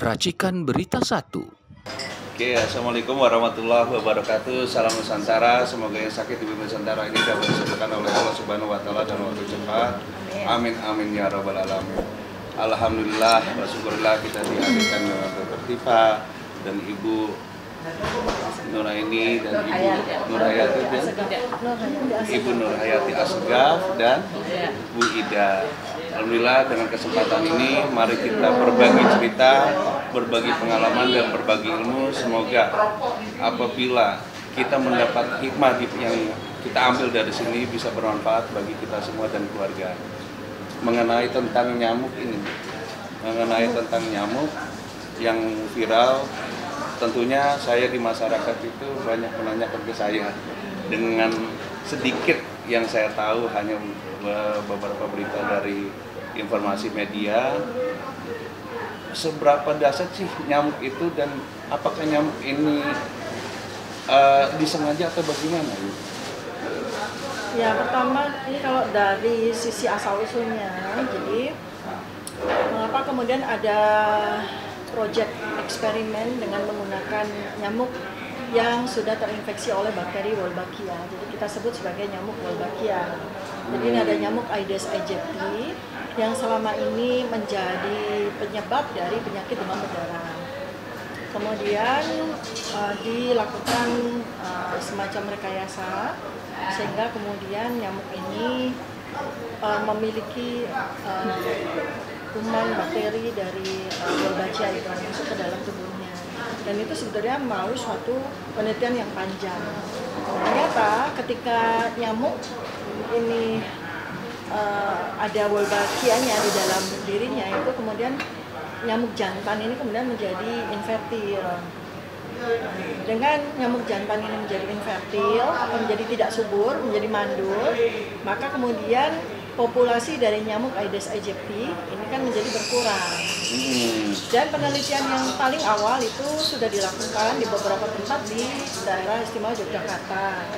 Racikan Berita 1. Oke, assalamualaikum warahmatullahi wabarakatuh. Salam Nusantara. Semoga yang sakit di bumi Nusantara ini dapat disembuhkan oleh Allah Subhanahu Wa Taala dan waktu cepat. Amin amin ya rabbal alamin. Alhamdulillah, bersyukurlah kita dihadirkan dengan Dr. Tifa dan Ibu Nuraini dan Ibu Nurhayati dan Ibu Nurhayati Asgaf dan Bu Ida. Alhamdulillah, dengan kesempatan ini mari kita berbagi cerita, berbagi pengalaman dan berbagi ilmu. Semoga apabila kita mendapat hikmah yang kita ambil dari sini bisa bermanfaat bagi kita semua dan keluarga. Mengenai tentang nyamuk ini, mengenai tentang nyamuk yang viral, tentunya saya di masyarakat itu banyak menanyakan ke saya. Dengan sedikit yang saya tahu, hanya beberapa berita dari informasi media, seberapa dahsyat sih nyamuk itu dan apakah nyamuk ini disengaja atau bagaimana? Ya, pertama ini kalau dari sisi asal usulnya, jadi mengapa kemudian ada proyek eksperimen dengan menggunakan nyamuk yang sudah terinfeksi oleh bakteri Wolbachia. Jadi kita sebut sebagai nyamuk Wolbachia. Jadi ini ada nyamuk Aedes aegypti yang selama ini menjadi penyebab dari penyakit demam berdarah. Kemudian dilakukan semacam rekayasa sehingga kemudian nyamuk ini memiliki kuman bakteri dari Wolbachia itu masuk ke dalam tubuhnya. Dan itu sebenarnya melalui suatu penelitian yang panjang. Ternyata ketika nyamuk ini ada Wolbachia-nya di dalam dirinya, itu kemudian nyamuk jantan ini kemudian menjadi infertil. Dengan nyamuk jantan ini menjadi infertil atau menjadi tidak subur, menjadi mandul, maka kemudian populasi dari nyamuk Aedes aegypti ini kan menjadi berkurang. Dan penelitian yang paling awal itu sudah dilakukan di beberapa tempat di daerah istimewa Yogyakarta.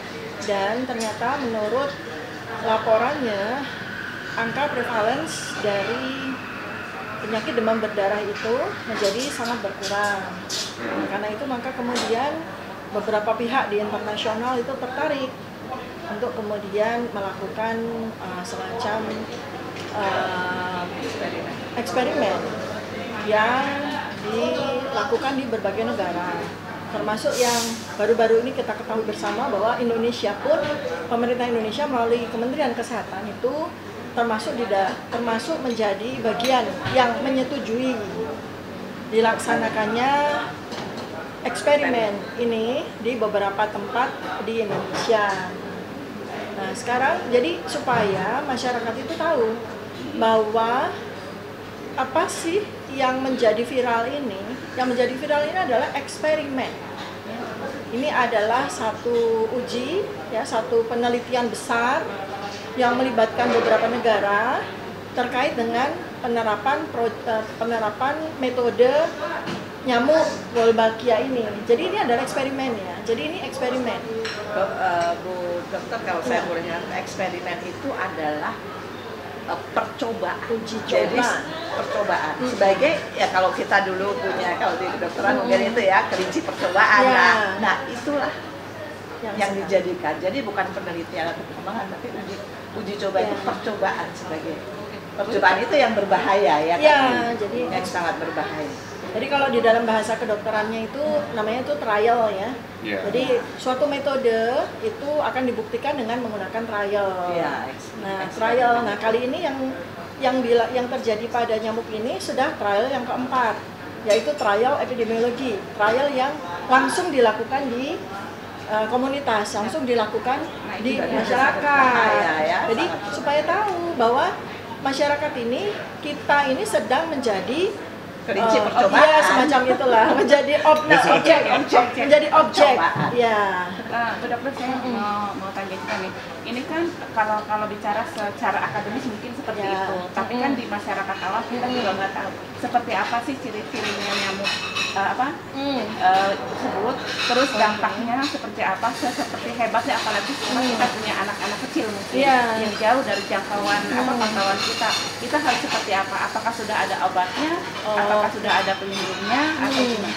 Dan ternyata menurut laporannya, angka prevalence dari penyakit demam berdarah itu menjadi sangat berkurang. Karena itu maka kemudian beberapa pihak di internasional itu tertarik untuk kemudian melakukan semacam eksperimen yang dilakukan di berbagai negara, termasuk yang baru-baru ini kita ketahui bersama bahwa Indonesia pun, pemerintah Indonesia melalui Kementerian Kesehatan itu termasuk menjadi bagian yang menyetujui dilaksanakannya eksperimen ini di beberapa tempat di Indonesia. Nah, sekarang jadi supaya masyarakat itu tahu bahwa apa sih yang menjadi viral ini? Yang menjadi viral ini adalah eksperimen. Ini adalah satu uji, ya, satu penelitian besar yang melibatkan beberapa negara terkait dengan penerapan metode nyamuk Wolbachia ini. Jadi ini adalah eksperimen, ya. Jadi ini eksperimen. Bu Dokter, kalau saya boleh bilang, eksperimen itu adalah percobaan, uji coba. Jadi percobaan sebagai, ya kalau kita dulu punya, kalau di kedokteran mungkin itu ya kelinci percobaan. Ya. Nah itulah yang dijadikan. Jadi bukan penelitian atau pengembangan, tapi uji coba itu percobaan, sebagai percobaan itu yang berbahaya, ya kan? Ya, jadi yang sangat berbahaya. Jadi kalau di dalam bahasa kedokterannya itu namanya itu trial, ya. Jadi suatu metode itu akan dibuktikan dengan menggunakan trial. Nah, trial. Nah, kali ini yang terjadi pada nyamuk ini sudah trial yang keempat, yaitu trial epidemiologi, trial yang langsung dilakukan di komunitas, langsung dilakukan di masyarakat. Jadi supaya tahu bahwa masyarakat ini, kita ini sedang menjadi kelinci percobaan. Iya, semacam itulah, menjadi objek. Ya. Bu Dokter, saya mau tanya juga nih. Ini kan kalau bicara secara akademis mungkin seperti itu, tapi kan di masyarakat awam kita juga nggak tahu seperti apa sih ciri-cirinya nyamuk tersebut, terus dampaknya seperti apa, seperti hebatnya, apalagi sekarang kita punya anak-anak kecil mungkin yang jauh dari jangkauan pantauan kita harus seperti apa? Apakah sudah ada obatnya? Apakah sudah ada pelindungnya? Atau gimana?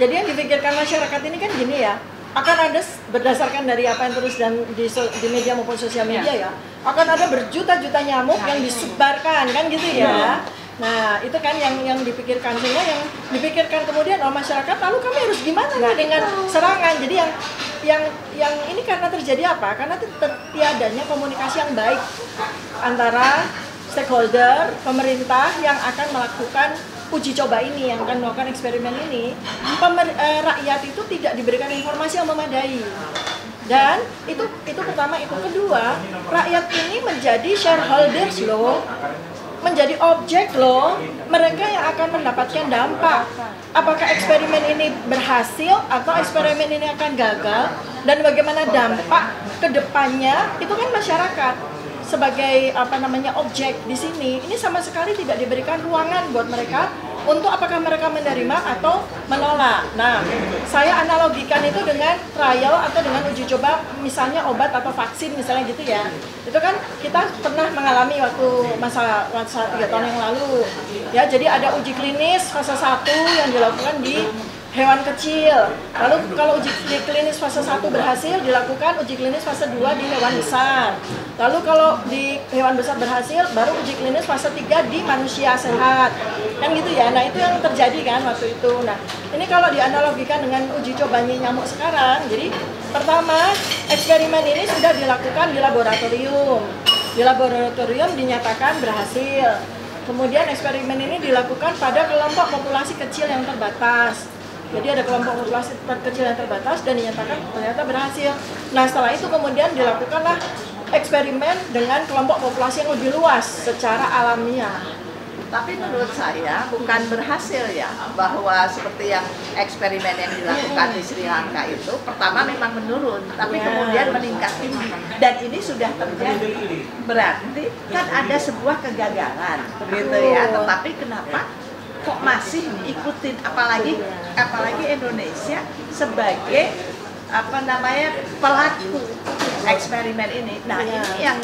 Jadi yang dipikirkan masyarakat ini kan gini ya, akan ada berdasarkan dari apa yang terus dan di media maupun sosial media ya, akan ada berjuta-juta nyamuk yang disebarkan kan gitu ya. Nah itu kan yang dipikirkan, sehingga yang dipikirkan kemudian masyarakat, lalu kami harus gimana dengan serangan. Jadi yang ini karena terjadi apa? Karena tiadanya komunikasi yang baik antara stakeholder, pemerintah yang akan melakukan uji coba ini, yang akan melakukan eksperimen ini. Rakyat itu tidak diberikan informasi yang memadai. Dan itu pertama, itu kedua, rakyat ini menjadi shareholders loh, menjadi objek loh, mereka yang akan mendapatkan dampak. Apakah eksperimen ini berhasil atau eksperimen ini akan gagal, dan bagaimana dampak ke depannya, itu kan masyarakat sebagai objek di sini. Ini sama sekali tidak diberikan ruangan buat mereka untuk apakah mereka menerima atau menolak. Nah, saya analogikan itu dengan trial atau dengan uji coba, misalnya obat atau vaksin misalnya gitu ya. Itu kan kita pernah mengalami waktu masa 3 tahun yang lalu. Ya, jadi ada uji klinis fase 1 yang dilakukan di hewan kecil. Lalu kalau uji klinis fase 1 berhasil, dilakukan uji klinis fase 2 di hewan besar. Lalu kalau di hewan besar berhasil, baru uji klinis fase 3 di manusia sehat. Kan gitu ya. Nah, itu yang terjadi kan waktu itu. Nah, ini kalau dianalogikan dengan uji cobanya nyamuk sekarang. Jadi, pertama, eksperimen ini sudah dilakukan di laboratorium. Di laboratorium dinyatakan berhasil. Kemudian eksperimen ini dilakukan pada kelompok populasi kecil yang terbatas. Jadi ada kelompok populasi kecil yang terbatas dan dinyatakan ternyata berhasil. Nah, setelah itu kemudian dilakukanlah eksperimen dengan kelompok populasi yang lebih luas secara alamiah. Tapi menurut saya bukan berhasil ya, bahwa seperti yang eksperimen yang dilakukan di Sri Lanka itu pertama memang menurun, tapi kemudian meningkat tinggi, dan ini sudah terjadi. Berarti kan ada sebuah kegagalan, gitu ya. Tetapi kenapa kok masih ikutin, apalagi Indonesia sebagai pelaku eksperimen ini. Nah, ini yang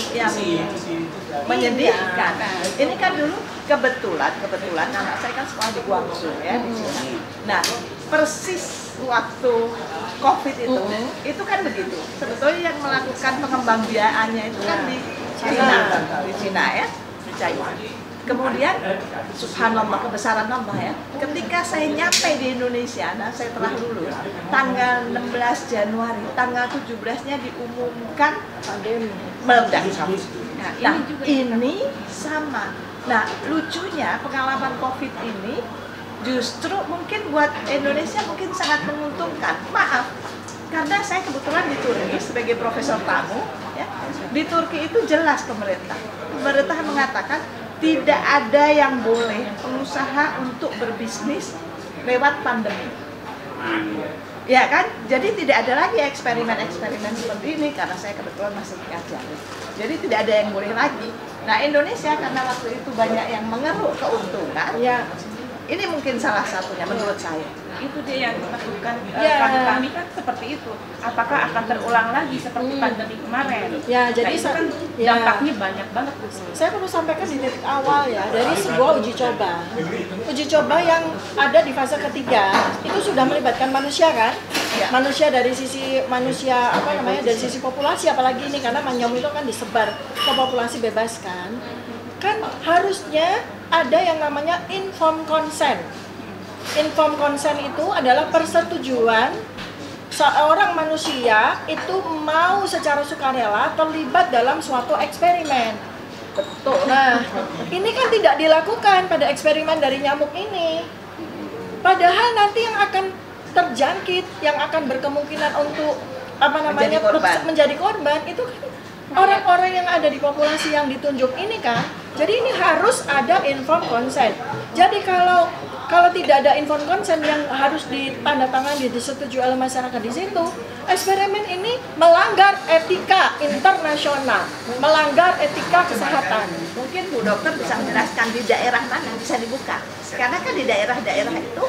menyedihkan. Ini kan dulu kebetulan anak saya kan sekolah di Guangzhou ya di sini. Nah, persis waktu COVID itu kan begitu. Sebetulnya yang melakukan pengembangbiakannya itu kan di Cina ya, di China. Kemudian, subhanallah, kebesaran Allah ya, ketika saya nyampe di Indonesia, nah saya telah lulus, tanggal 16 Januari, tanggal 17-nya diumumkan pandemi meledak. Nah, ini sama. Nah, lucunya pengalaman COVID ini justru mungkin buat Indonesia mungkin sangat menguntungkan. Maaf, karena saya kebetulan di Turki sebagai profesor tamu, ya, di Turki itu jelas pemerintah mengatakan tidak ada yang boleh pengusaha untuk berbisnis lewat pandemi. Ya kan? Jadi tidak ada lagi eksperimen-eksperimen seperti ini, karena saya kebetulan masih mengajar. Jadi tidak ada yang boleh lagi. Nah, Indonesia karena waktu itu banyak yang mengeruk keuntungan, ya, ini mungkin salah satunya menurut saya. Itu dia yang dilakukan kami kan seperti itu. Apakah akan terulang lagi seperti pandemi kemarin? Ya, jadi itu kan dampaknya banyak banget. Saya perlu sampaikan di titik awal ya, dari sebuah uji coba. Uji coba yang ada di fase ketiga itu sudah melibatkan manusia kan? Ya. Manusia dari sisi dari sisi populasi, apalagi ini karena nyamuk itu kan disebar ke populasi bebas kan? Kan harusnya ada yang namanya informed consent. Informed consent itu adalah persetujuan seorang manusia itu mau secara sukarela terlibat dalam suatu eksperimen. Betul. Nah, ini kan tidak dilakukan pada eksperimen dari nyamuk ini. Padahal nanti yang akan terjangkit, yang akan berkemungkinan untuk menjadi korban itu kan orang-orang yang ada di populasi yang ditunjuk ini kan. Jadi ini harus ada informed consent. Jadi kalau tidak ada informed consent yang harus ditandatangani, disetujui oleh masyarakat di situ, eksperimen ini melanggar etika internasional, melanggar etika kesehatan. Mungkin Bu Dokter bisa menjelaskan di daerah mana bisa dibuka. Karena kan di daerah-daerah itu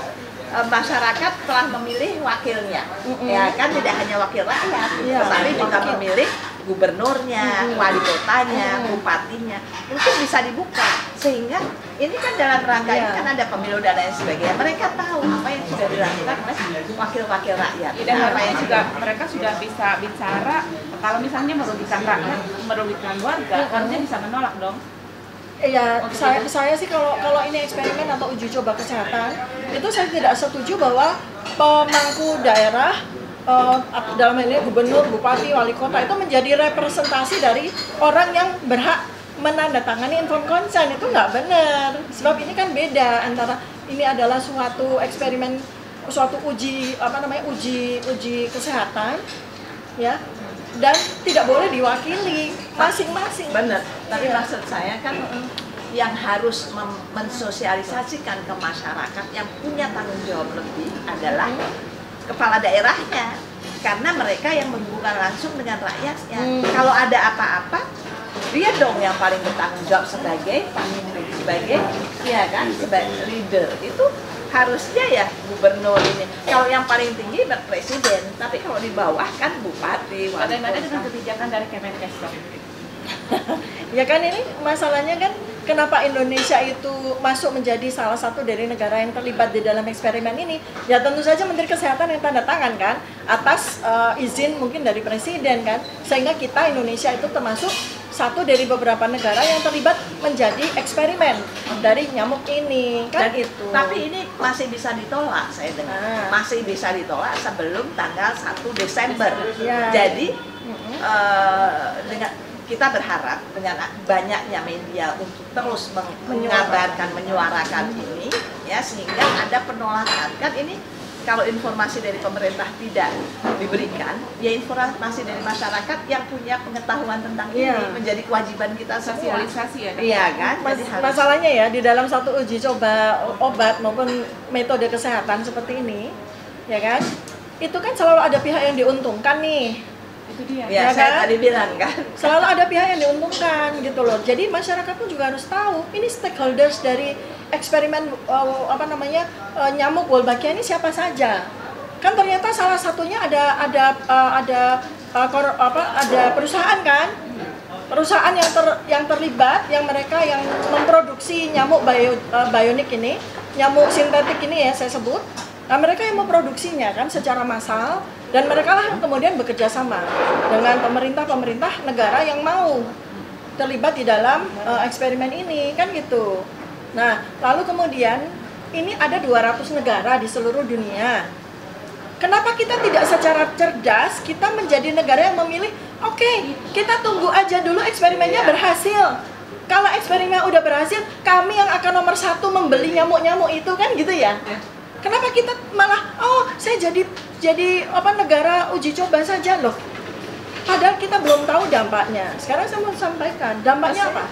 masyarakat telah memilih wakilnya, ya kan, tidak hanya wakil rakyat, tetapi juga memilih gubernurnya, wali kotanya, bupatinya. Mungkin bisa dibuka sehingga ini kan dalam rangka ini kan ada pemilu dan lain sebagainya. Mereka tahu apa yang sudah dilakukan oleh wakil-wakil rakyat. Dan apa yang juga mereka sudah bisa bicara kalau misalnya merugikan rakyat, merugikan warga, harusnya bisa menolak dong. Iya, saya sih kalau ini eksperimen atau uji coba kesehatan, itu saya tidak setuju bahwa pemangku daerah dalam hal ini gubernur, bupati, wali kota itu menjadi representasi dari orang yang berhak menandatangani informed consent. Itu nggak benar. Sebab ini kan beda antara ini adalah suatu eksperimen, suatu uji uji kesehatan, ya. Dan tidak boleh diwakili masing-masing. Benar. Tapi maksud saya kan yang harus mensosialisasikan ke masyarakat yang punya tanggung jawab lebih adalah kepala daerahnya, karena mereka yang berhubungan langsung dengan rakyatnya. Kalau ada apa-apa, dia dong yang paling bertanggung jawab sebagai pemimpin, sebagai leader. Itu harusnya ya gubernur ini. Kalau yang paling tinggi presiden, tapi kalau di bawah kan bupati. Bagaimana dengan kebijakan dari Kemenkes? Ya kan ini masalahnya kan kenapa Indonesia itu masuk menjadi salah satu dari negara yang terlibat di dalam eksperimen ini? Ya tentu saja Menteri Kesehatan yang tanda tangan kan atas izin mungkin dari presiden kan, sehingga kita Indonesia itu termasuk satu dari beberapa negara yang terlibat menjadi eksperimen dari nyamuk ini kan. Dan itu. Tapi ini masih bisa ditolak, saya dengar. Masih bisa ditolak sebelum tanggal 1 Desember. Ya. Jadi dengan kita berharap dengan banyaknya media untuk terus mengabarkan, menyuarakan ini, ya, sehingga ada penolakan. Kan ini kalau informasi dari pemerintah tidak diberikan, ya informasi dari masyarakat yang punya pengetahuan tentang ini menjadi kewajiban kita semua. Sosialisasi ya. Iya kan? Masalahnya ya di dalam satu uji coba obat maupun metode kesehatan seperti ini, ya kan? Itu kan selalu ada pihak yang diuntungkan nih. Itu dia. Ya, saya tadi bilang kan. Selalu ada pihak yang diuntungkan gitu loh. Jadi masyarakat pun juga harus tahu ini stakeholders dari eksperimen nyamuk Wolbachia ini siapa saja. Kan ternyata salah satunya ada perusahaan kan. Perusahaan yang terlibat, yang mereka yang memproduksi nyamuk bionik ini, nyamuk sintetik ini ya saya sebut. Nah, mereka yang memproduksinya kan secara massal, dan mereka lah yang kemudian bekerja sama dengan pemerintah negara yang mau terlibat di dalam eksperimen ini kan gitu. Nah, lalu kemudian ini ada 200 negara di seluruh dunia. Kenapa kita tidak secara cerdas kita menjadi negara yang memilih, oke, kita tunggu aja dulu eksperimennya berhasil. Kalau eksperimen udah berhasil, kami yang akan nomor 1 membeli nyamuk-nyamuk itu kan gitu ya. Kenapa kita malah, saya jadi negara uji coba saja loh. Padahal kita belum tahu dampaknya. Sekarang saya mau sampaikan, dampaknya apa?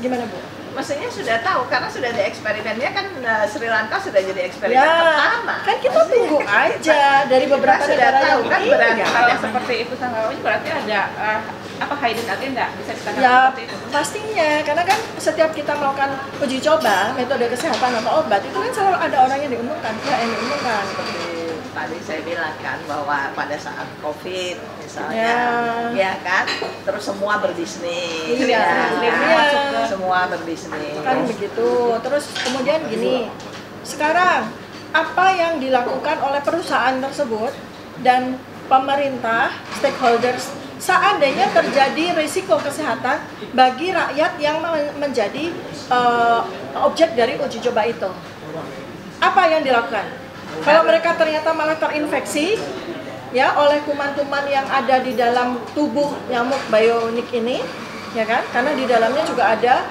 Gimana Bu? Mestinya sudah tahu, karena sudah ada eksperimennya kan. Sri Lanka sudah jadi eksperimen pertama. Kan kita tunggu aja dari beberapa negara tahu kan berarti kalau seperti itu tanggapannya berarti ada hidden agenda, bisa dikatakan seperti itu. Pastinya, karena kan setiap kita melakukan uji coba metode kesehatan atau obat itu kan selalu ada orang yang diuntungkan, pihak yang diuntungkan. Tadi saya bilang kan bahwa pada saat COVID misalnya, ya kan, terus semua berbisnis, semua berbisnis. Kan begitu. Terus kemudian gini, sekarang apa yang dilakukan oleh perusahaan tersebut dan pemerintah, stakeholders, seandainya terjadi risiko kesehatan bagi rakyat yang menjadi objek dari uji coba itu, apa yang dilakukan? Kalau mereka ternyata malah terinfeksi ya oleh kuman-kuman yang ada di dalam tubuh nyamuk bionik ini, ya kan? Karena di dalamnya juga ada,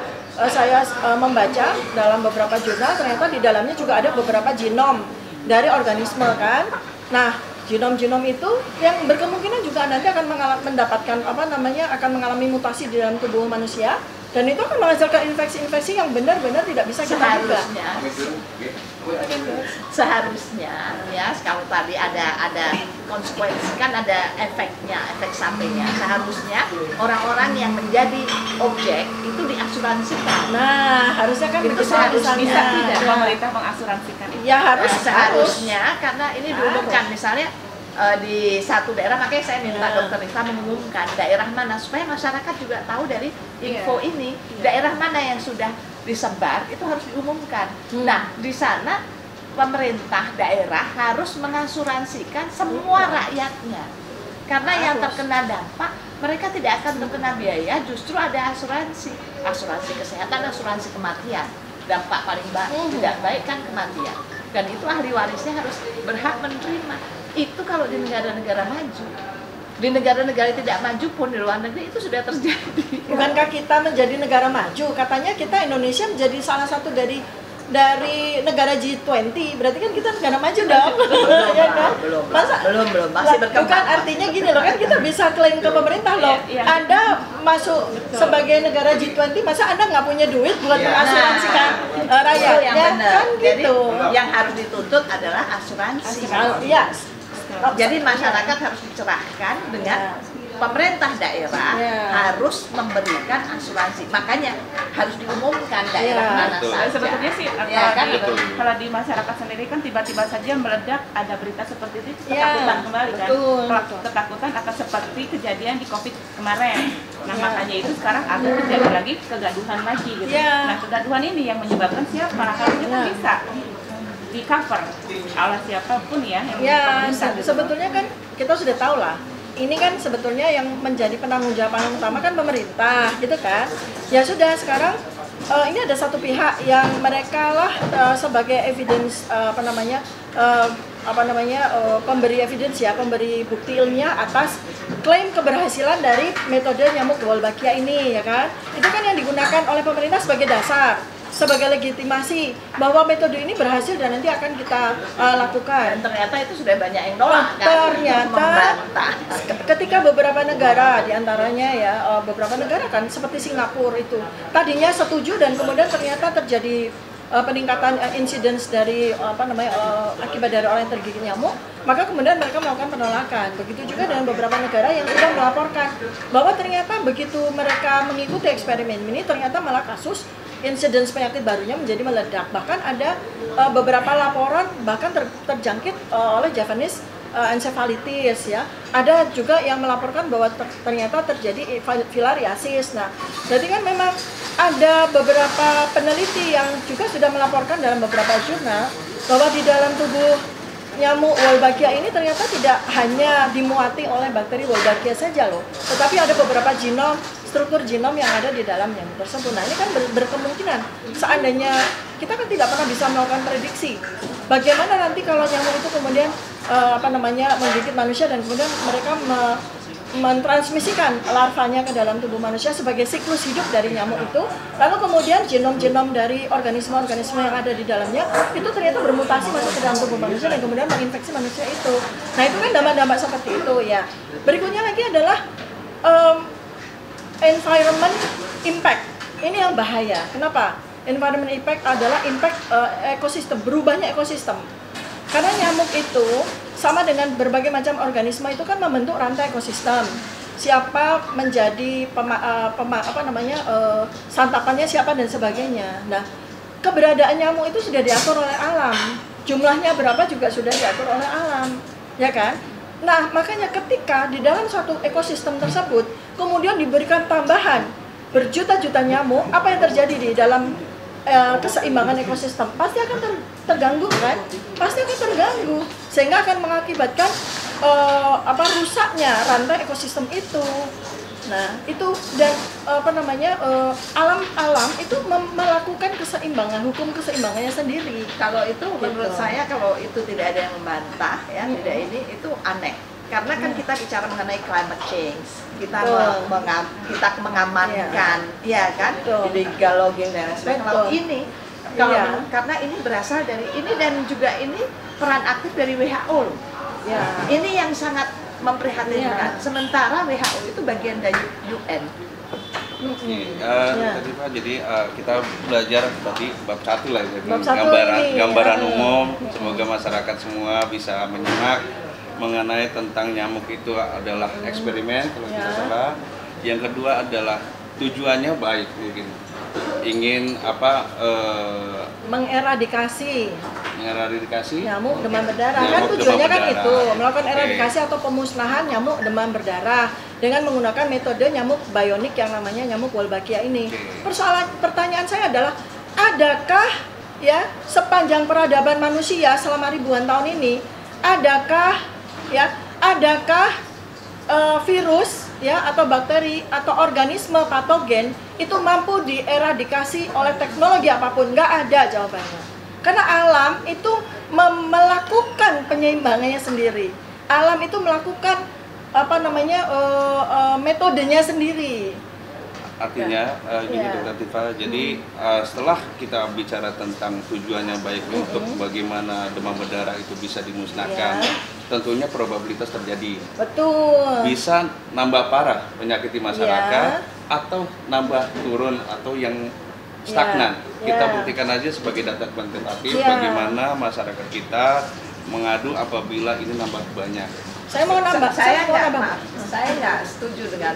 saya membaca dalam beberapa jurnal, ternyata di dalamnya juga ada beberapa genom dari organisme kan. Nah, genom-genom itu yang berkemungkinan juga nanti akan mendapatkan akan mengalami mutasi di dalam tubuh manusia. dan itu akan menghasilkan infeksi-infeksi yang benar-benar tidak bisa kita duga. Seharusnya ya, kalau tadi ada konsekuensi, kan ada efeknya, efek sampingnya. Seharusnya orang-orang yang menjadi objek itu diasuransikan. Nah, harusnya kan itu bisa tidak pemerintah mengasuransikan itu? Ya harus, seharusnya karena ini diumumkan misalnya di satu daerah, makanya saya minta Dokter Rita mengumumkan daerah mana supaya masyarakat juga tahu dari info ini, daerah mana yang sudah disebar itu harus diumumkan. Nah, di sana pemerintah daerah harus mengasuransikan semua rakyatnya, karena yang terkena dampak mereka tidak akan terkena biaya, justru ada asuransi kesehatan, asuransi kematian. Dampak paling tidak baik kan kematian, dan itu ahli warisnya harus berhak menerima. Itu kalau di negara-negara maju. Di negara-negara tidak maju pun di luar negeri itu sudah terjadi. Bukankah kita menjadi negara maju? Katanya kita Indonesia menjadi salah satu dari negara G20, berarti kan kita negara maju dong. Ya kan? Belum, masih berkembang. Bukan, artinya gini loh, kan kita bisa klaim ke pemerintah loh. Anda masuk sebagai negara G20, masa Anda nggak punya duit buat mengasuransikan rakyatnya? Kan gitu. Jadi, yang harus dituntut adalah asuransi. Iya. Jadi masyarakat harus dicerahkan dengan pemerintah daerah harus memberikan asuransi, makanya harus diumumkan daerah mana saja. Sebetulnya sih kalau di masyarakat sendiri kan tiba-tiba saja meledak ada berita seperti itu, ketakutan kembali kan, ketakutan akan seperti kejadian di COVID kemarin. Nah makanya itu sekarang agak terjadi lagi kegaduhan lagi gitu. Nah kegaduhan ini yang menyebabkan siapa? Harusnya kan bisa di cover oleh siapapun ya yang sebetulnya kan kita sudah tahu lah, ini kan sebetulnya yang menjadi penanggung jawab utama kan pemerintah gitu kan. Ya sudah, sekarang ini ada satu pihak yang mereka lah sebagai evidence pemberi evidence ya, pemberi bukti ilmiah atas klaim keberhasilan dari metode nyamuk Wolbachia ini ya kan. Itu kan yang digunakan oleh pemerintah sebagai dasar, sebagai legitimasi bahwa metode ini berhasil dan nanti akan kita lakukan. Dan ternyata itu sudah banyak yang nolak kan? Ternyata ketika beberapa negara, diantaranya ya beberapa negara kan seperti Singapura itu tadinya setuju dan kemudian ternyata terjadi peningkatan incidence dari akibat dari orang yang tergigit nyamuk, maka kemudian mereka melakukan penolakan. Begitu juga dengan beberapa negara yang sudah melaporkan bahwa ternyata begitu mereka mengikuti eksperimen ini, ternyata malah kasus insidens penyakit barunya menjadi meledak. Bahkan ada beberapa laporan bahkan terjangkit oleh Japanese encephalitis ya. Ada juga yang melaporkan bahwa ternyata terjadi filariasis. Nah, berarti kan memang ada beberapa peneliti yang juga sudah melaporkan dalam beberapa jurnal bahwa di dalam tubuh nyamuk Wolbachia ini ternyata tidak hanya dimuati oleh bakteri Wolbachia saja loh, tetapi ada beberapa struktur genom yang ada di dalam nyamuk tersebut. Nah, ini kan berkemungkinan seandainya kita kan tidak pernah bisa melakukan prediksi bagaimana nanti kalau nyamuk itu kemudian menggigit manusia dan kemudian mereka mentransmisikan larvanya ke dalam tubuh manusia sebagai siklus hidup dari nyamuk itu, lalu kemudian genom-genom dari organisme-organisme yang ada di dalamnya itu ternyata bermutasi masuk ke dalam tubuh manusia dan kemudian menginfeksi manusia itu. Nah, itu kan dampak-dampak seperti itu ya. Berikutnya lagi adalah environment impact. Ini yang bahaya. Kenapa? Environment impact adalah impact ekosistem, berubahnya ekosistem. Karena nyamuk itu sama dengan berbagai macam organisme itu kan membentuk rantai ekosistem. Siapa menjadi santapannya siapa dan sebagainya. Nah, keberadaan nyamuk itu sudah diatur oleh alam. Jumlahnya berapa juga sudah diatur oleh alam, ya kan? Nah, makanya ketika di dalam suatu ekosistem tersebut kemudian diberikan tambahan berjuta-juta nyamuk, apa yang terjadi di dalam keseimbangan ekosistem? Pasti akan terganggu kan? Pasti akan terganggu, sehingga akan mengakibatkan rusaknya rantai ekosistem itu. Nah, itu dan alam itu melakukan keseimbangan, hukum keseimbangannya sendiri. Kalau itu menurut saya, kalau itu tidak ada yang membantah ya, tidak ini itu aneh. Karena kan kita bicara mengenai climate change, kita mengamankan, ya kan, illegal logging dan sebagainya. Kalau ini, karena ini berasal dari ini dan juga ini peran aktif dari WHO. Ini yang sangat memprihatinkan. Sementara WHO itu bagian dari UN. Tadi Pak, jadi kita belajar tadi bab 1 lah ya, Bab 1 gambaran umum. Semoga masyarakat semua bisa menyimak mengenai tentang nyamuk itu adalah eksperimen kalau tidak salah. Yang kedua adalah tujuannya baik, mungkin ingin mengeradikasi nyamuk demam berdarah. Kan tujuannya kan itu melakukan eradikasi atau pemusnahan nyamuk demam berdarah dengan menggunakan metode nyamuk bionik yang namanya nyamuk Wolbachia ini. Pertanyaan saya adalah, adakah ya sepanjang peradaban manusia selama ribuan tahun ini, adakah virus ya atau bakteri atau organisme patogen itu mampu dieradikasi oleh teknologi apapun? Nggak ada jawabannya. Karena alam itu melakukan penyeimbangannya sendiri. Alam itu melakukan metodenya sendiri. Artinya gini Dr. Tifa, jadi setelah kita bicara tentang tujuannya baik untuk bagaimana demam berdarah itu bisa dimusnahkan, tentunya probabilitas terjadi. Betul. Bisa nambah parah penyakit di masyarakat atau nambah turun atau yang stagnan. Kita buktikan aja sebagai data kuantitatif bagaimana masyarakat kita mengadu apabila ini nambah banyak. Saya nggak setuju dengan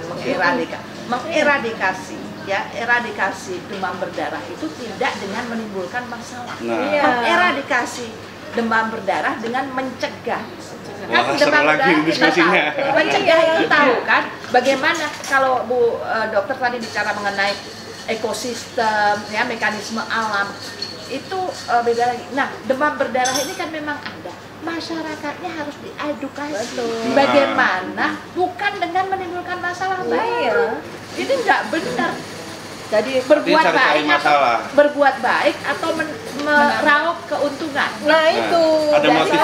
eradikasi demam berdarah itu tidak dengan menimbulkan masalah. Eradikasi demam berdarah dengan mencegah. Kan demam berdarah kita tahu, mencegah itu tahu kan? Bagaimana kalau Bu Dokter tadi bicara mengenai ekosistem, ya mekanisme alam itu beda lagi. Nah, demam berdarah ini kan memang ada. Masyarakatnya harus diedukasi. Bagaimana? Bukan dengan menimbulkan masalah baru. Ini nggak benar. Jadi berbuat baik atau meraup keuntungan. Nah itu. Ada motif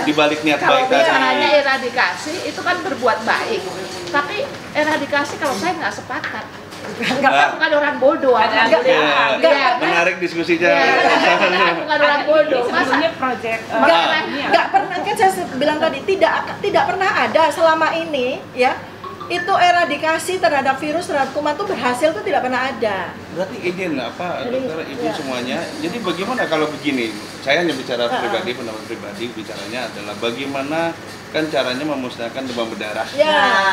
di balik niat baik tadi. Caranya eradikasi itu kan berbuat baik. Tapi eradikasi kalau saya nggak sepakat. Bukan orang bodoh, menarik diskusinya. Bukan orang bodoh. Sebelumnya project nggak pernah, kan saya bilang tadi tidak pernah ada selama ini ya itu eradikasi terhadap virus terhadap kuman itu berhasil, itu tidak pernah ada. Berarti izin dokter ibu semuanya. Jadi bagaimana kalau begini? Saya hanya bicara pribadi, pendapat pribadi, bicaranya adalah bagaimana kan caranya memusnahkan demam berdarah.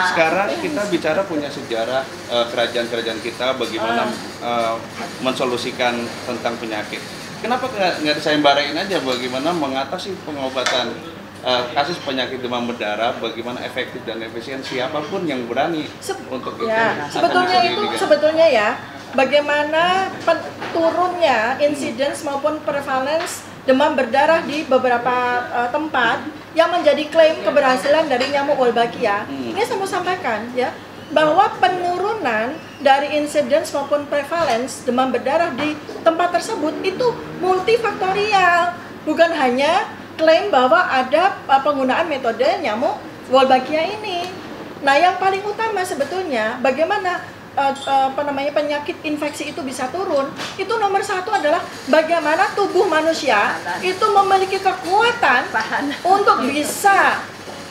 Sekarang kita bicara punya sejarah kerajaan-kerajaan kita bagaimana mensolusikan tentang penyakit. Kenapa nggak disayembarain aja bagaimana mengatasi pengobatan kasus penyakit demam berdarah, bagaimana efektif dan efisien siapapun yang berani untuk itu. Sebetulnya ya, bagaimana turunnya insidence maupun prevalence demam berdarah di beberapa tempat yang menjadi klaim keberhasilan dari nyamuk Wolbachia. Ini saya mau sampaikan ya, bahwa penurunan dari incidence maupun prevalence demam berdarah di tempat tersebut itu multifaktorial, bukan hanya klaim bahwa ada penggunaan metode nyamuk Wolbachia ini. Nah, yang paling utama sebetulnya bagaimana penyakit infeksi itu bisa turun, itu nomor satu adalah bagaimana tubuh manusia itu memiliki kekuatan untuk bisa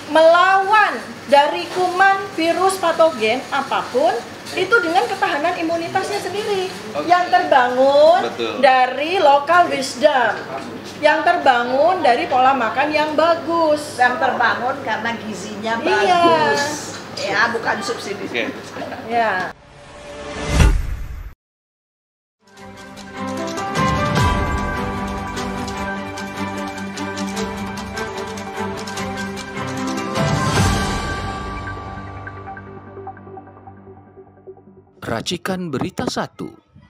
melawan dari kuman, virus, patogen apapun itu dengan ketahanan imunitasnya sendiri yang terbangun dari local wisdom, yang terbangun dari pola makan yang bagus, yang terbangun karena gizinya bagus, ya bukan subsidi. Ya. Racikan Berita 1.